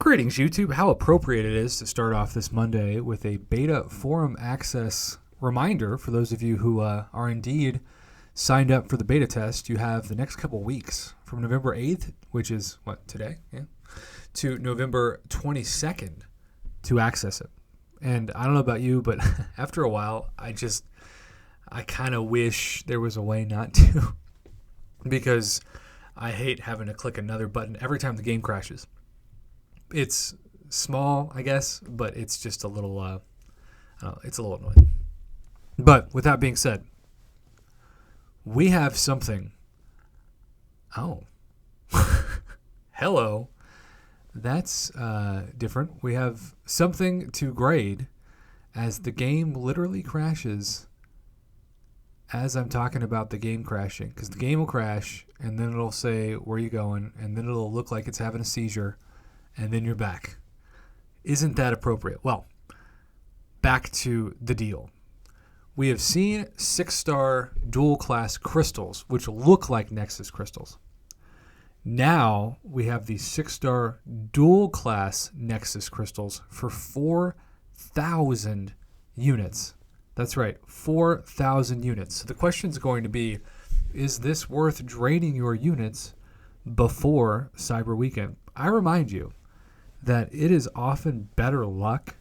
Greetings, YouTube. How appropriate it is to start off this Monday with a beta forum access reminder for those of you who are indeed signed up for the beta test. You have the next couple weeks from November 8th, which is, today? Yeah. To November 22nd to access it. And I don't know about you, but after a while, I kind of wish there was a way not to because I hate having to click another button every time the game crashes. It's small, I guess, but it's just a little, it's a little annoying. But with that being said, we have something. Oh. Hello. That's different. We have something to grade as the game literally crashes as I'm talking about the game crashing. Because the game will crash, and then it'll say, where are you going? And then it'll look like it's having a seizure. And then you're back. Isn't that appropriate? Well, back to the deal. We have seen 6-star dual-class crystals, which look like Nexus crystals. Now we have these 6-star dual-class Nexus crystals for 4,000 units. That's right, 4,000 units. So the question is going to be, is this worth draining your units before Cyber Weekend? I remind you that it is often better luck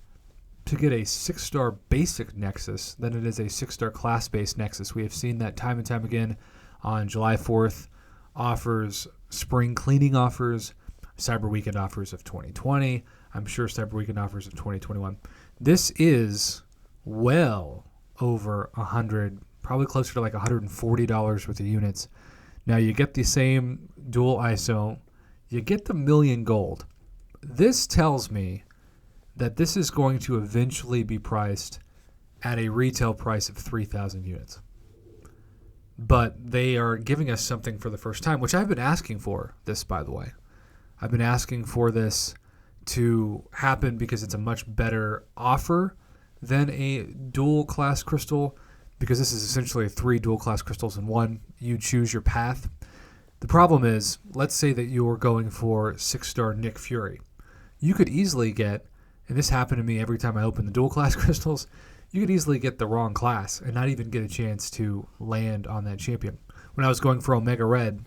to get a 6-star basic Nexus than it is a 6-star class-based Nexus. We have seen that time and time again on July 4th offers, spring cleaning offers, Cyber Weekend offers of 2020. I'm sure Cyber Weekend offers of 2021. This is well over 100, probably closer to like $140 worth of units. Now you get the same dual ISO, you get the million gold. This tells me that this is going to eventually be priced at a retail price of 3,000 units. But they are giving us something for the first time, which I've been asking for this, by the way. I've been asking for this to happen because it's a much better offer than a dual class crystal, because this is essentially 3 dual class crystals in one. You choose your path. The problem is, let's say that you're going for 6-star Nick Fury. You could easily get, and this happened to me every time I opened the dual class crystals, you could easily get the wrong class and not even get a chance to land on that champion. When I was going for Omega Red,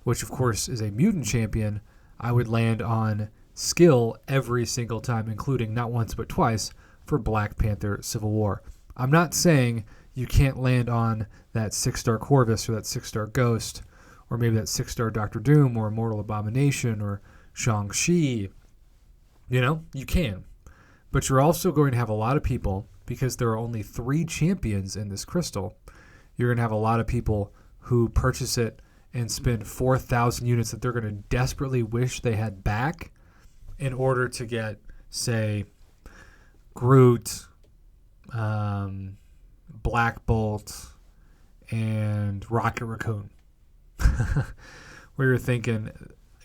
which of course is a mutant champion, I would land on skill every single time, including not once but twice for Black Panther Civil War. I'm not saying you can't land on that 6-star Corvus or that 6-star Ghost or maybe that 6-star Doctor Doom or Immortal Abomination or Shang-Chi. You know, you can. But you're also going to have a lot of people, because there are only 3 champions in this crystal, you're going to have a lot of people who purchase it and spend 4,000 units that they're going to desperately wish they had back in order to get, say, Groot, Black Bolt, and Rocket Raccoon. Where you're thinking,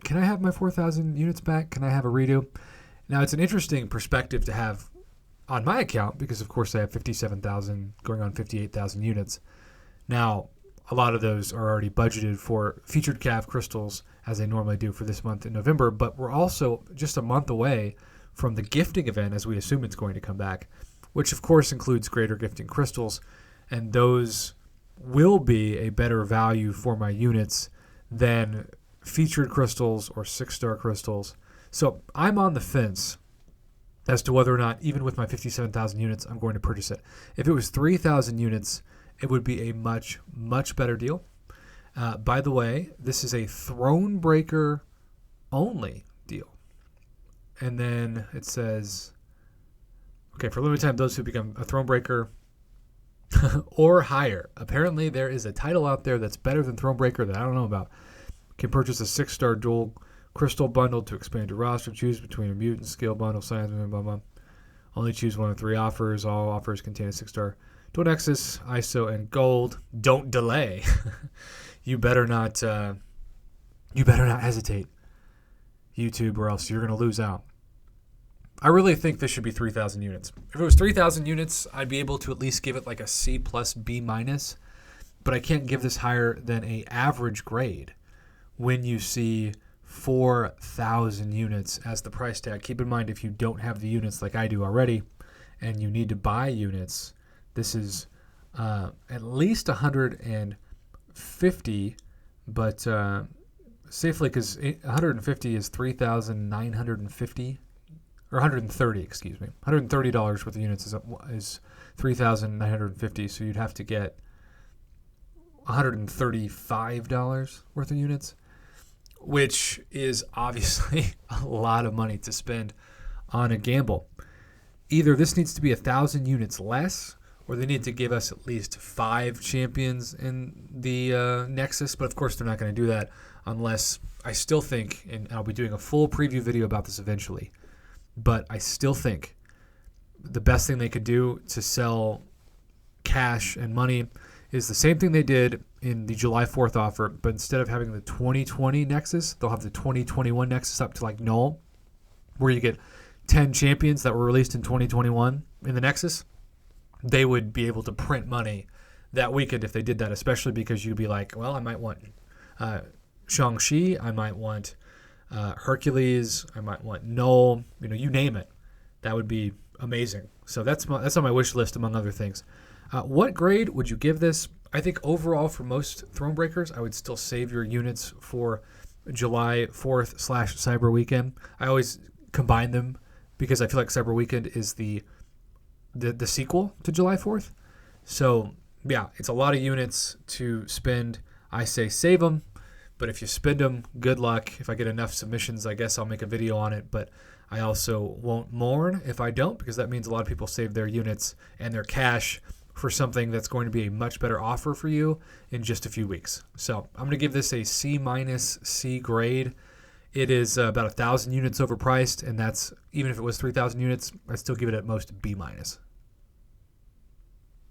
can I have my 4,000 units back? Can I have a redo? Now, it's an interesting perspective to have on my account because, of course, I have 57,000 going on 58,000 units. Now, a lot of those are already budgeted for featured Cav crystals, as they normally do for this month in November, but we're also just a month away from the gifting event, as we assume it's going to come back, which, of course, includes greater gifting crystals, and those will be a better value for my units than featured crystals or 6-star crystals. So I'm on the fence as to whether or not, even with my 57,000 units, I'm going to purchase it. If it was 3,000 units, it would be a much, much better deal. By the way, this is a Thronebreaker only deal. And then it says, okay, for limited time, those who become a Thronebreaker or higher. Apparently, there is a title out there that's better than Thronebreaker that I don't know about. Can purchase a 6-star dual crystal bundle to expand your roster. Choose between a mutant skill bundle, science, blah, blah, blah. Only choose one of 3 offers. All offers contain a 6-star dual Nexus, ISO, and gold. Don't delay. You better not hesitate, YouTube, or else you're going to lose out. I really think this should be 3,000 units. If it was 3,000 units, I'd be able to at least give it like a C plus B minus, but I can't give this higher than a average grade when you see 4,000 units as the price tag. Keep in mind, if you don't have the units like I do already and you need to buy units, this is at least 150, but safely, because 150 is 3,950, or 130, excuse me. $130 worth of units is 3,950, so you'd have to get $135 worth of units, which is obviously a lot of money to spend on a gamble. Either this needs to be 1,000 units less, or they need to give us at least 5 champions in the Nexus. But of course, they're not going to do that unless, I still think, and I'll be doing a full preview video about this eventually, but I still think the best thing they could do to sell cash and money is the same thing they did in the July 4th offer, but instead of having the 2020 Nexus, they'll have the 2021 Nexus up to like null, where you get 10 champions that were released in 2021 in the Nexus. They would be able to print money that weekend if they did that, especially because you'd be like, well, I might want Shang-Chi, I might want Hercules, I might want Null, you name it. That would be amazing. So that's on my wish list, among other things. What grade would you give this? I think overall for most Thronebreakers, I would still save your units for July 4th / Cyber Weekend. I always combine them because I feel like Cyber Weekend is the sequel to July 4th. So, yeah, it's a lot of units to spend. I say save them, but if you spend them, good luck. If I get enough submissions, I guess I'll make a video on it, but I also won't mourn if I don't, because that means a lot of people save their units and their cash for something that's going to be a much better offer for you in just a few weeks. So I'm going to give this a C- C grade. It is about 1,000 units overpriced, and that's, even if it was 3,000 units, I'd still give it at most B-.